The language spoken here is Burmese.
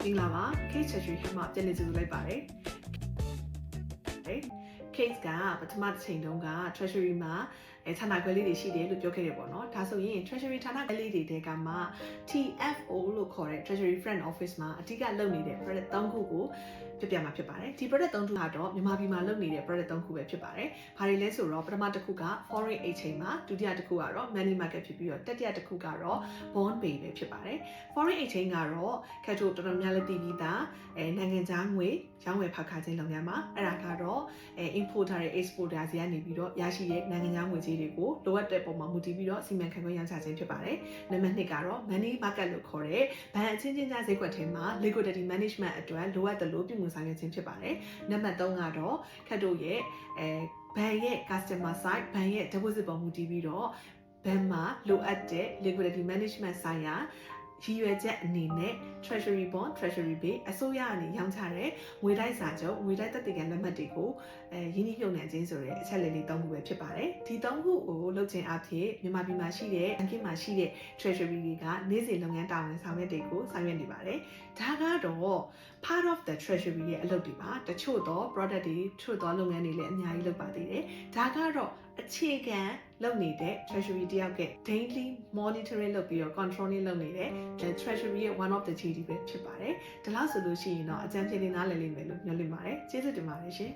င်္ဂလာပါ Case Treasury မှာပြန်လည်ကြိုဆိုလိုက်ပါတယ် Case ကပထမတစ်ချိန်တုန်းက Treasury မှာဌာနခွဲလေးတွေရှိတယ်လို့ပြောခဲ့တယ်ပေါ့နော်ဒါဆိုရင် Treasury ဌာနခွဲလေးတွေတဲကမှ TFO လို့ခေါ်တဲ့ Treasury Front Office မှာအဓိကလုပ်နေတဲ့ product 3ခုကိုပြပြမှာဖြစ်ပါတယ်ဒီ product 3ခုကတော့မြန်မာပြည်မှာလုပ်နေတဲ့ product 3ခုပဲဖြစ်ပါတယ်ဘာတွေလဲဆိုတော့ပထမတစ်ခုက foreign exchange မှာဒုတိယတစ်ခုကတော့ money market ဖြစ်ပြီးတော့တတိယတစ်ခုကတော့ bond pay ပဲဖြစ်ပါတယ် foreign exchange ကတော့ခက်တို့တော်တော်များများသိပြီးသားနိုင်ငံခြားငွေရောင်းဝယ်ဖောက်ကားခြင်းလုပ်ငန်းမှာအဲ့ဒါကတော့importer တွေ exporter တွေကနေပြီးတော့ရရှိတဲ့နိုင်ငံခြားငွေကြေးတွေကိုလိုအပ်တဲ့ပုံမှာမူတည်ပြီးတော့စီမံခန့်ခွဲရောင်းချခြင်းဖြစ်ပါတယ်နံပါတ်2ကတော့ money market လို့ခေါ်တဲ့ဘဏ်အချင်းချင်းကြားဈေးကွက်ထဲမှာ liquidity management အတွက်လိုအပ်တဲ့လို့ပြုမှုဆောင်ရွက်ခြင်းဖြစ်ပါတယ်နံပါတ်3ကတော့ခက်တို့ရဲ့ဘဏ်ရဲ့ customer side ဘဏ်ရဲ့ deposit ပေါ်မူတည်ပြီးတော့ဘဏ်မှာလိုအပ်တဲ့ liquidity management ဆိုင်ရာရည်ရွယ်ချက်အနေနဲ့ Treasury Bond, Treasury Bill အစိုးရအနေရောင်းချတဲ့ငွေတိုက်စာချုပ်ငွေတိုက်သက်သေခံလက်မှတ်တွေကိုရင်းနှီးမြှုပ်နှံခြင်းဆိုတဲ့အချက်လေး3ခုပဲဖြစ်ပါတယ်ဒီ3ခုကိုလုပ်ခြင်းအဖြစ်မြန်မာပြည်မှာရှိတဲ့ဘဏ်ကိမှာရှိတဲ့ Treasury တွေကနေ့စဉ်လုပ်ငန်းတာဝန်ဆောင်ရွက်တွေကိုဆောင်ရွက်နေပါတယ်ဒါကတော့ part of the Treasury ရဲ့အလုပ်တွေပါတချို့သော product တွေတချို့သောလုပ်ငန်းတွေလည်းအများကြီးလုပ်ပါသေးတယ်ဒါကတော့အခြေခံလုပ်နေတဲ့ Treasury တယောက်က daily monitoring လုပ်ပြီးတော့ controlling လုပ်နေတဲ့ Treasury ရဲ့ one of the GD ပဲဖြစ်ပါတယ်ဒါလို့ဆိုလို့ရှိရင်တော့အကြံဖြေလေးနားလည်လိမ့်မယ်လို့မျှော်လင့်ပါတယ်ကျေးဇူးတင်ပါတယ်ရှင်